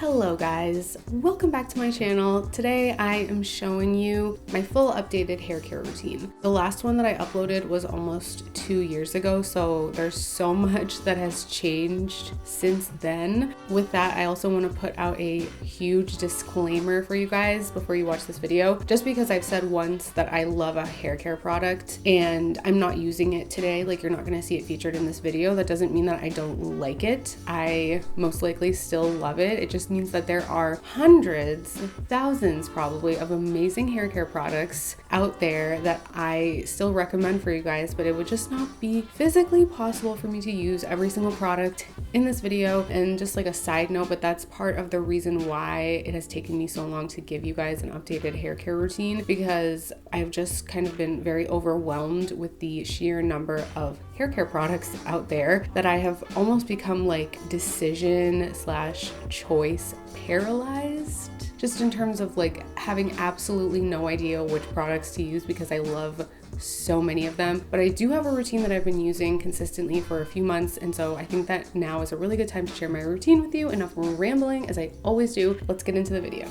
Hello guys, welcome back to my channel. Today I am showing you my full updated hair care routine. The last one that I uploaded was almost 2 years ago, so there's so much that has changed since then. With that, I also want to put out a huge disclaimer for you guys before you watch this video. Just because I've said once that I love a hair care product and I'm not using it today, like you're not going to see it featured in this video, that doesn't mean that I don't like it. I most likely still love it. It just means that there are hundreds, thousands probably, of amazing hair care products out there that I still recommend for you guys, but it would just not be physically possible for me to use every single product in this video. And just like a side note, but that's part of the reason why it has taken me so long to give you guys an updated hair care routine, because I've just kind of been very overwhelmed with the sheer number of hair care products out there that I have almost become like decision/choice paralyzed, just in terms of like having absolutely no idea which products to use because I love so many of them. But I do have a routine that I've been using consistently for a few months, and so I think that now is a really good time to share my routine with you. Enough rambling, as I always do. Let's get into the video.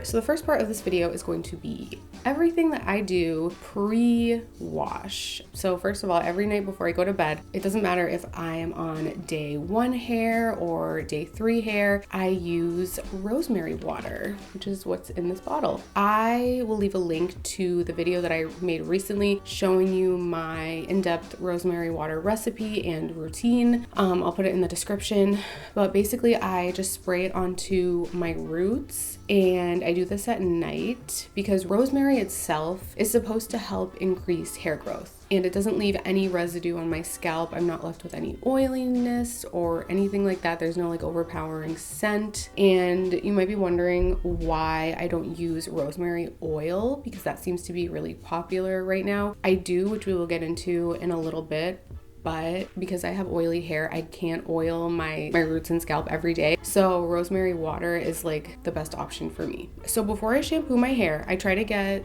So the first part of this video is going to be everything that I do pre-wash. So first of all, every night before I go to bed, it doesn't matter if I am on day 1 hair or day 3 hair, I use rosemary water, which is what's in this bottle. I will leave a link to the video that I made recently showing you my in-depth rosemary water recipe and routine. I'll put it in the description, but basically I just spray it onto my roots, and I do this at night because rosemary itself is supposed to help increase hair growth, and it doesn't leave any residue on my scalp. I'm not left with any oiliness or anything like that. There's no like overpowering scent. And you might be wondering why I don't use rosemary oil, because that seems to be really popular right now. I do, which we will get into in a little bit. But because I have oily hair, I can't oil my roots and scalp every day. So rosemary water is like the best option for me. So before I shampoo my hair, I try to get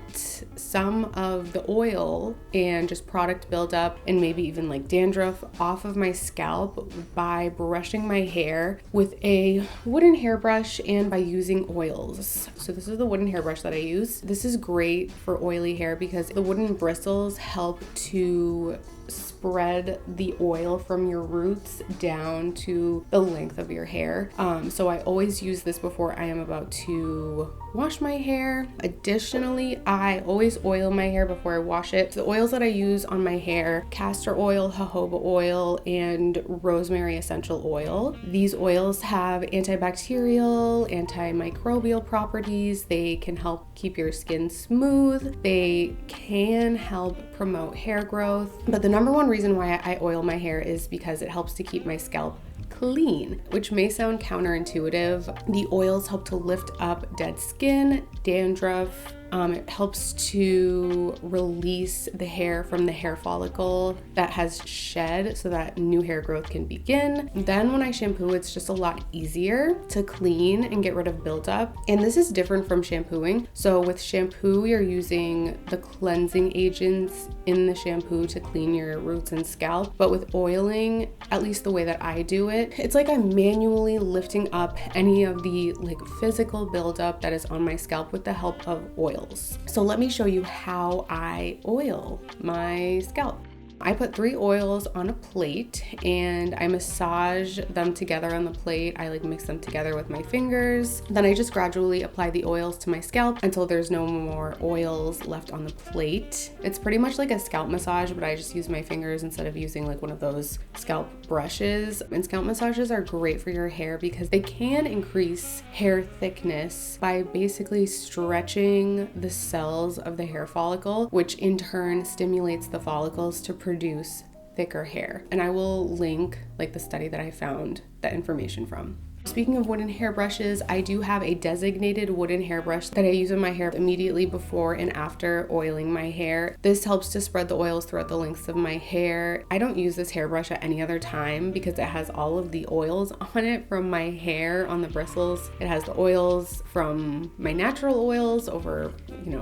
some of the oil and just product buildup and maybe even like dandruff off of my scalp by brushing my hair with a wooden hairbrush and by using oils. So this is the wooden hairbrush that I use. This is great for oily hair because the wooden bristles help to spread the oil from your roots down to the length of your hair. So I always use this before I am about to wash my hair. Additionally, I always oil my hair before I wash it. The oils that I use on my hair: castor oil, jojoba oil, and rosemary essential oil. These oils have antibacterial, antimicrobial properties. They can help keep your skin smooth. They can help promote hair growth. But the number one reason why I oil my hair is because it helps to keep my scalp clean, which may sound counterintuitive. The oils help to lift up dead skin, dandruff. It helps to release the hair from the hair follicle that has shed so that new hair growth can begin. Then when I shampoo, it's just a lot easier to clean and get rid of buildup. And this is different from shampooing. So with shampoo, you're using the cleansing agents in the shampoo to clean your roots and scalp. But with oiling, at least the way that I do it, it's like I'm manually lifting up any of the like physical buildup that is on my scalp with the help of oils. So let me show you how I oil my scalp. I put 3 oils on a plate and I massage them together on the plate. I like mix them together with my fingers. Then I just gradually apply the oils to my scalp until there's no more oils left on the plate. It's pretty much like a scalp massage, but I just use my fingers instead of using like one of those scalp brushes. And scalp massages are great for your hair because they can increase hair thickness by basically stretching the cells of the hair follicle, which in turn stimulates the follicles to produce thicker hair. And I will link like the study that I found that information from. Speaking of wooden hairbrushes, I do have a designated wooden hairbrush that I use in my hair immediately before and after oiling my hair. This helps to spread the oils throughout the lengths of my hair. I don't use this hairbrush at any other time because it has all of the oils on it from my hair on the bristles. It has the oils from my natural oils over,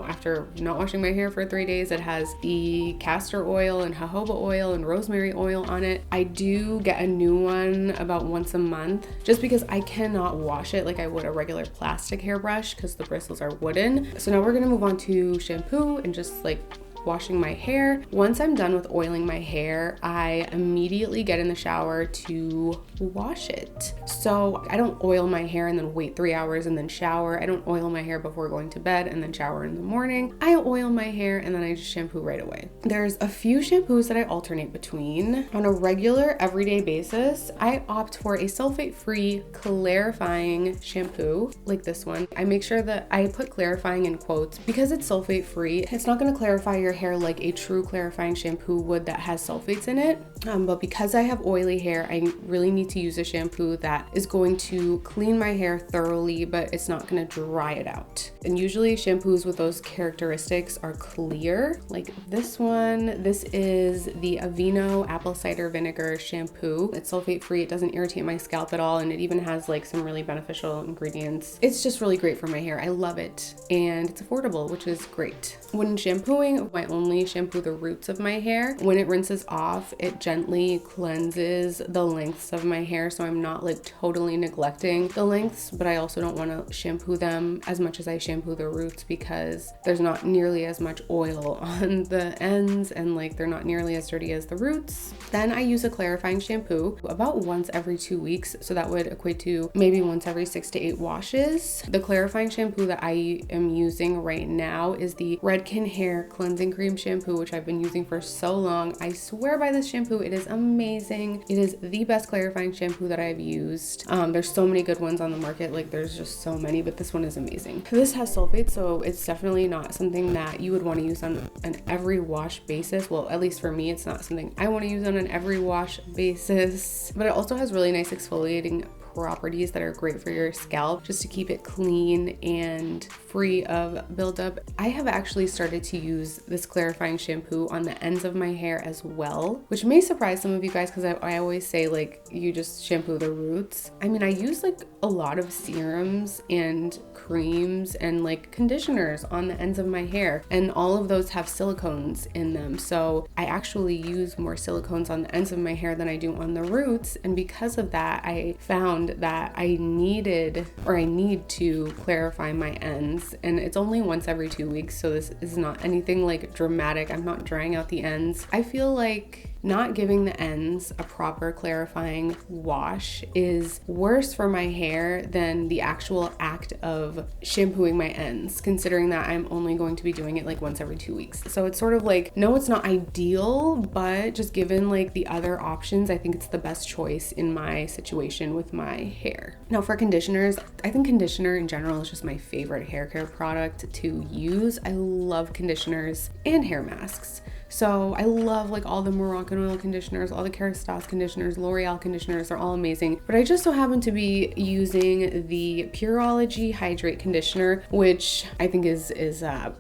after not washing my hair for 3 days. It has the castor oil and jojoba oil and rosemary oil on it. I do get a new one about once a month just because I cannot wash it like I would a regular plastic hairbrush because the bristles are wooden. So now we're gonna move on to shampoo and just like washing my hair. Once I'm done with oiling my hair, I immediately get in the shower to wash it. So I don't oil my hair and then wait 3 hours and then shower. I don't oil my hair before going to bed and then shower in the morning. I oil my hair and then I just shampoo right away. There's a few shampoos that I alternate between. On a regular everyday basis, I opt for a sulfate-free clarifying shampoo like this one. I make sure that I put clarifying in quotes because it's sulfate-free. It's not going to clarify your hair like a true clarifying shampoo would that has sulfates in it. But because I have oily hair, I really need to use a shampoo that is going to clean my hair thoroughly, but it's not going to dry it out. And usually shampoos with those characteristics are clear, like this one. This is the Aveeno apple cider vinegar shampoo. It's sulfate free. It doesn't irritate my scalp at all. And it even has like some really beneficial ingredients. It's just really great for my hair. I love it. And it's affordable, which is great. When shampooing, I only shampoo the roots of my hair. When it rinses off, it gently cleanses the lengths of my hair, so I'm not like totally neglecting the lengths, but I also don't want to shampoo them as much as I shampoo the roots because there's not nearly as much oil on the ends and like they're not nearly as dirty as the roots. Then I use a clarifying shampoo about once every 2 weeks, so that would equate to maybe once every 6 to 8 washes. The clarifying shampoo that I am using right now is the Redken hair cleansing cream shampoo, which I've been using for so long. I swear by this shampoo. It is amazing. It is the best clarifying shampoo that I've used. There's so many good ones on the market. Like there's just so many, but this one is amazing. This has sulfates, so it's definitely not something that you would want to use on an every wash basis. Well, at least for me, it's not something I want to use on an every wash basis, but it also has really nice exfoliating properties that are great for your scalp just to keep it clean and free of buildup. I have actually started to use this clarifying shampoo on the ends of my hair as well, which may surprise some of you guys because I always say like you just shampoo the roots. I mean, I use like a lot of serums and creams and like conditioners on the ends of my hair, and all of those have silicones in them. So I actually use more silicones on the ends of my hair than I do on the roots. And because of that, I found that I need to clarify my ends, and it's only once every 2 weeks. So this is not anything like dramatic. I'm not drying out the ends. I feel like not giving the ends a proper clarifying wash is worse for my hair than the actual act of shampooing my ends, considering that I'm only going to be doing it like once every 2 weeks. So it's sort of like, no, it's not ideal, but just given like the other options, I think it's the best choice in my situation with my hair. Now for conditioners, I think conditioner in general is just my favorite hair care product to use. I love conditioners and hair masks. So I love like all the moroccanoil conditioners, all the kerastse conditioners, L'Oreal conditioners, they're all amazing. But I just so happen to be using the Pureology Hydrate Conditioner, which I think is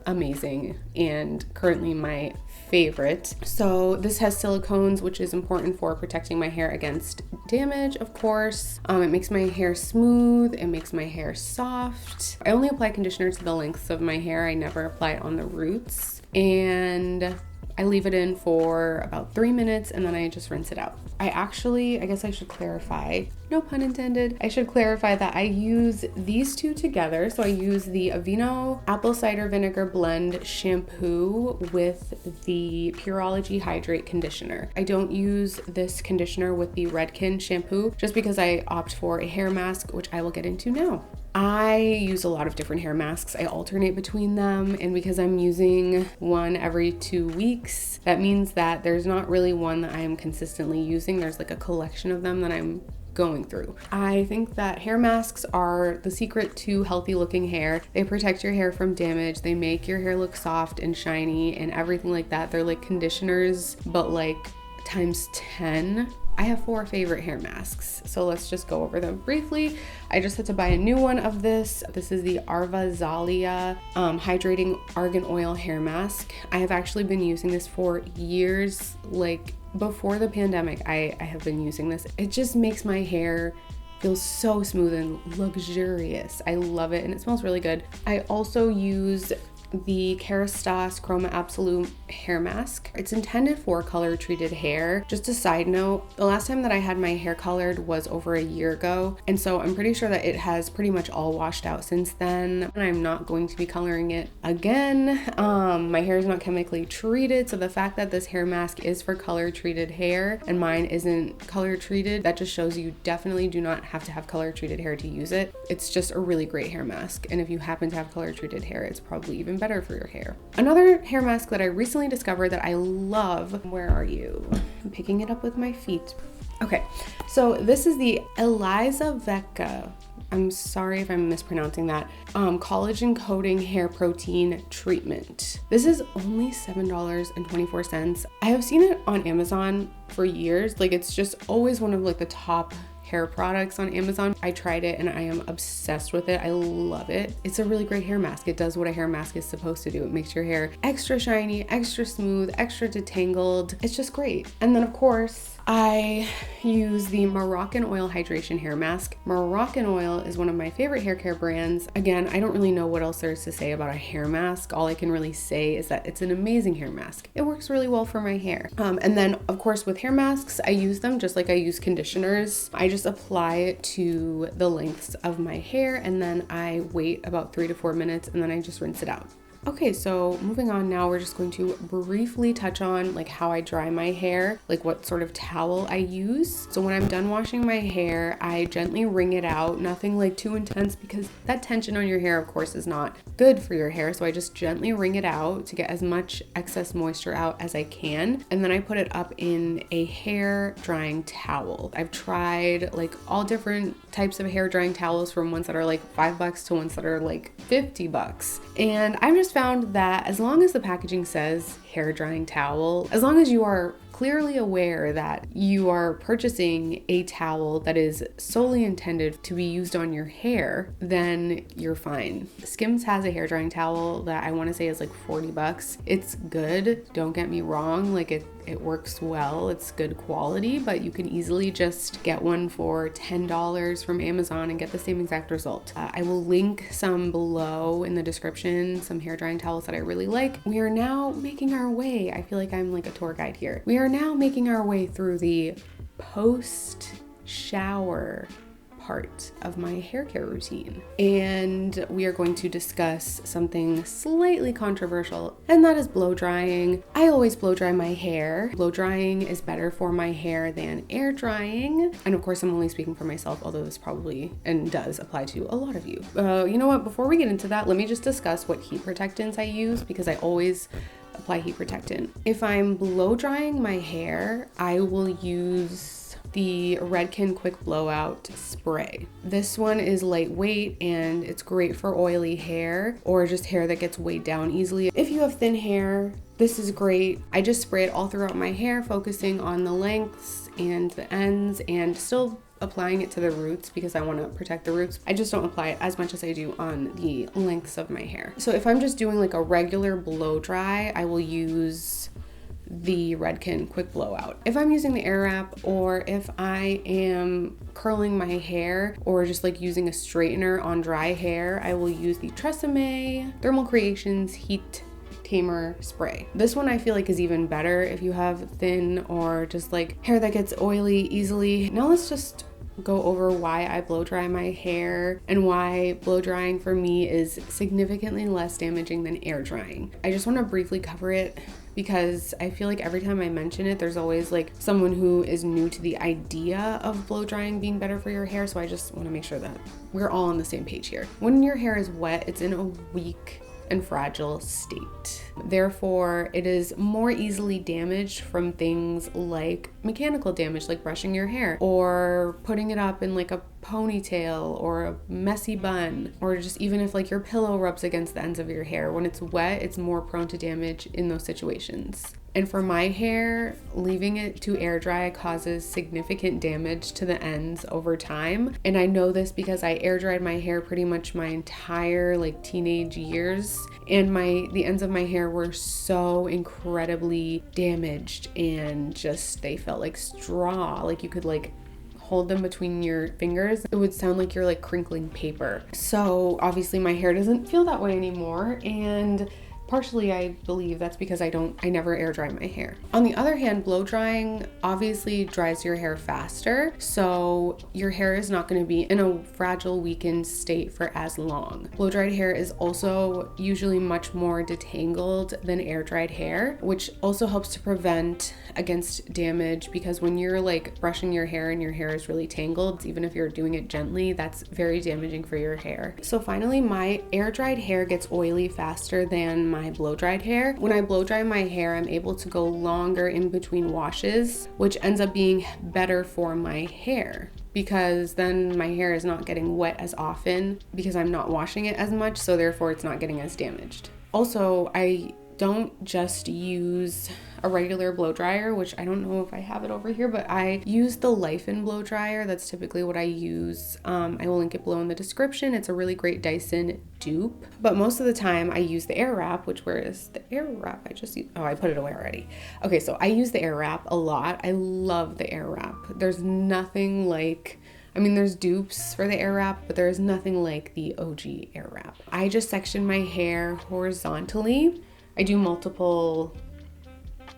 amazing and currently my favorite. So this has silicones, which is important for protecting my hair against damage, of course. It makes my hair smooth, it makes my hair soft. I only apply conditioner to the lengths of my hair. I never apply it on the roots. And I leave it in for about 3 minutes and then I just rinse it out. I guess I should clarify, no pun intended, I should clarify that I use these two together. So I use the Aveeno apple cider vinegar blend shampoo with the Pureology Hydrate Conditioner. I don't use this conditioner with the Redken shampoo just because I opt for a hair mask, which I will get into now. I use a lot of different hair masks. I alternate between them, and because I'm using one every 2 weeks, that means that there's not really one that I am consistently using. There's like a collection of them that I'm going through. I think that hair masks are the secret to healthy looking hair. They protect your hair from damage. They make your hair look soft and shiny and everything like that. They're like conditioners, but like times 10. I have 4 favorite hair masks, so let's just go over them briefly. I just had to buy a new one of this. This is the Arvazalia Hydrating Argan Oil Hair Mask. I have actually been using this for years, like before the pandemic. I have been using this. It just makes my hair feel so smooth and luxurious. I love it, and it smells really good. I also use the Kerastse Chroma Absolute hair mask. It's intended for color treated hair. Just a side note, the last time that I had my hair colored was over a year ago, and so I'm pretty sure that it has pretty much all washed out since then, and I'm not going to be coloring it again. My hair is not chemically treated, so the fact that this hair mask is for color treated hair and mine isn't color treated, that just shows you definitely do not have to have color treated hair to use it. It's just a really great hair mask, and if you happen to have color treated hair, it's probably even better for your hair. Another hair mask that I recently discovered that I love, where are you? I'm picking it up with my feet. Okay, so this is the elizavecca. I'm sorry if I'm mispronouncing that. Collagen coating hair protein treatment. This is only $7.24. I have seen it on Amazon for years. Like, it's just always one of like the top hair products on Amazon. I tried it and I am obsessed with it. I love it. It's a really great hair mask. It does what a hair mask is supposed to do. It makes your hair extra shiny, extra smooth, extra detangled. It's just great. And then of course, I use the Moroccanoil Hydration Hair Mask. Moroccanoil is one of my favorite hair care brands. Again, I don't really know what else there is to say about a hair mask. All I can really say is that it's an amazing hair mask. It works really well for my hair. And then of course with hair masks, I use them just like I use conditioners. I just apply it to the lengths of my hair and then I wait about 3 to 4 minutes and then I just rinse it out. Okay, so moving on now, we're just going to briefly touch on like how I dry my hair, like what sort of towel I use. So when I'm done washing my hair, I gently wring it out, nothing like too intense because that tension on your hair, of course, is not good for your hair. So I just gently wring it out to get as much excess moisture out as I can. And then I put it up in a hair drying towel. I've tried like all different types of hair drying towels, from ones that are like $5 to ones that are like $50. And I've just found that as long as the packaging says hair drying towel, as long as you are clearly aware that you are purchasing a towel that is solely intended to be used on your hair, then you're fine. Skims has a hair drying towel that I want to say is like $40. It's good, don't get me wrong, like it works well, it's good quality, but you can easily just get one for $10 from Amazon and get the same exact result. I will link some below in the description, some hair drying towels that I really like. We are now making our way, I feel like I'm like a tour guide here. We are now making our way through the post shower part of my hair care routine, and we are going to discuss something slightly controversial, and that is blow drying. I always blow dry my hair. Blow drying is better for my hair than air drying, and of course I'm only speaking for myself, although this probably and does apply to a lot of you. You know what, before we get into that, let me just discuss what heat protectants I use, because I always apply heat protectant. If I'm blow drying my hair, I will use the Redken Quick Blowout Spray. This one is lightweight and it's great for oily hair or just hair that gets weighed down easily. If you have thin hair, this is great. I just spray it all throughout my hair, focusing on the lengths and the ends and still applying it to the roots because I want to protect the roots. I just don't apply it as much as I do on the lengths of my hair. So if I'm just doing like a regular blow dry, I will use the Redken Quick Blowout. If I'm using the airwrap, or if I am curling my hair or just like using a straightener on dry hair, I will use the Tresemme Thermal Creations Heat Tamer Spray. This one I feel like is even better if you have thin or just like hair that gets oily easily. Now let's just go over why I blow dry my hair and why blow drying for me is significantly less damaging than air drying. I just want to briefly cover it because I feel like every time I mention it, there's always like someone who is new to the idea of blow drying being better for your hair. So I just want to make sure that we're all on the same page here. When your hair is wet, it's in a weak and fragile state. Therefore, it is more easily damaged from things like mechanical damage, like brushing your hair or putting it up in like a ponytail or a messy bun, or just even if like your pillow rubs against the ends of your hair. When it's wet, it's more prone to damage in those situations. And for my hair, leaving it to air dry causes significant damage to the ends over time. And I know this because I air dried my hair pretty much my entire like teenage years, and the ends of my hair were so incredibly damaged, and just they felt like straw. Like you could like hold them between your fingers, it would sound like you're like crinkling paper. So obviously my hair doesn't feel that way anymore, and partially I believe that's because I never air dry my hair. On the other hand, blow drying obviously dries your hair faster, so your hair is not going to be in a fragile, weakened state for as long. Blow dried hair is also usually much more detangled than air dried hair, which also helps to prevent against damage, because when you're like brushing your hair and your hair is really tangled, even if you're doing it gently, that's very damaging for your hair. So finally, my air dried hair gets oily faster than my blow dried hair. When I blow dry my hair, I'm able to go longer in between washes, which ends up being better for my hair, because then my hair is not getting wet as often because I'm not washing it as much, so therefore it's not getting as damaged. Also, I don't just use a regular blow dryer, which I don't know if I have it over here, but I use the Life-In blow dryer. That's typically what I use. I will link it below in the description. It's a really great Dyson dupe, but most of the time I use the airwrap, which where is the airwrap? I put it away already. Okay, so I use the airwrap a lot. I love the airwrap. There's nothing like, I mean, there's dupes for the airwrap, but there is nothing like the OG airwrap. I just section my hair horizontally. I do multiple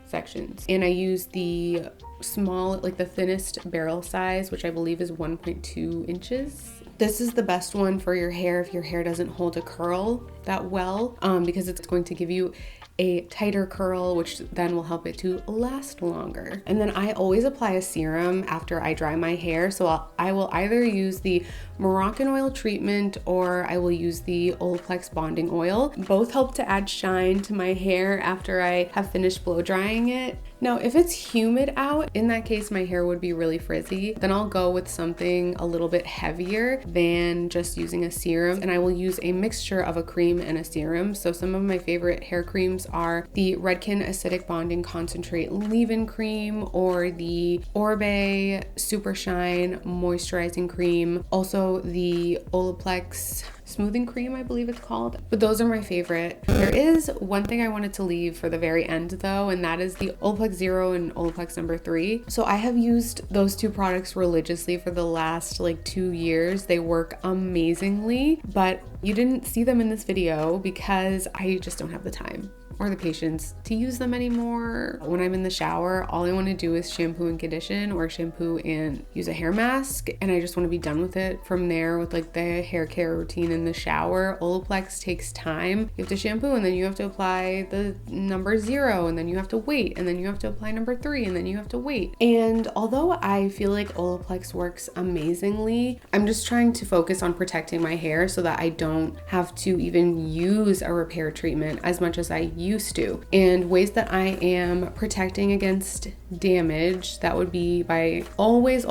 sections, and I use the small, like the thinnest barrel size, which I believe is 1.2 inches. This is the best one for your hair if your hair doesn't hold a curl that well, because it's going to give you a tighter curl, which then will help it to last longer. And then I always apply a serum after I dry my hair. So I will either use the moroccanoil treatment, or I will use the olaplex bonding oil. Both help to add shine to my hair after I have finished blow drying it. Now, if it's humid out, in that case, my hair would be really frizzy. Then I'll go with something a little bit heavier than just using a serum. And I will use a mixture of a cream and a serum. So some of my favorite hair creams are the Redken Acidic Bonding Concentrate Leave-In Cream, or the Oribe Supershine Moisturizing Cream. Also the Olaplex Smoothing Cream, I believe it's called. But those are my favorite. There is one thing I wanted to leave for the very end though, and that is the Olaplex Zero and Olaplex number 3. So I have used those two products religiously for the last like 2 years. They work amazingly, but you didn't see them in this video because I just don't have the time or the patience to use them anymore. When I'm in the shower, all I want to do is shampoo and condition, or shampoo and use a hair mask, and I just want to be done with it from there with like the hair care routine in the shower. Olaplex takes time. You have to shampoo, and then you have to apply the number 0, and then you have to wait, and then you have to apply number 3, and then you have to wait. And although I feel like Olaplex works amazingly, I'm just trying to focus on protecting my hair so that I don't have to even use a repair treatment as much as I used to. And ways that I am protecting against damage, that would be by always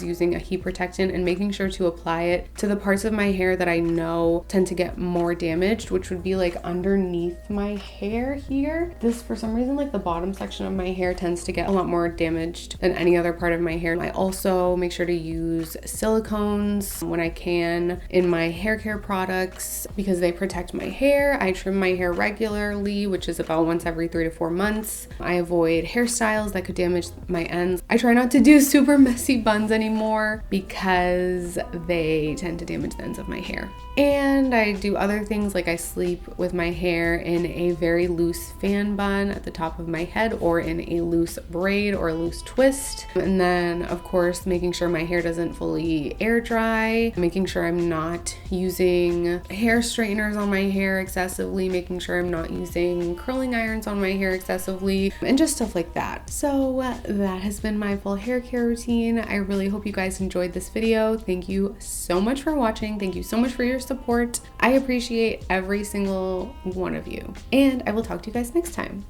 using a heat protectant and making sure to apply it to the parts of my hair that I know tend to get more damaged, which would be like underneath my hair here. This, for some reason, like the bottom section of my hair tends to get a lot more damaged than any other part of my hair. I also make sure to use silicones when I can in my hair care products because they protect my hair. I trim my hair regularly, which is about once every 3 to 4 months. I avoid hairstyles that could damage my ends. I try not to do super messy buns anymore because they tend to damage the ends of my hair. And I do other things, like I sleep with my hair in a very loose fan bun at the top of my head, or in a loose braid or a loose twist. And then of course, making sure my hair doesn't fully air dry, making sure I'm not using hair straighteners on my hair excessively, making sure I'm not using curling irons on my hair excessively, and just stuff like that. So that has been my full hair care routine. I really hope you guys enjoyed this video. Thank you so much for watching. Thank you so much for your support. I appreciate every single one of you, and I will talk to you guys next time.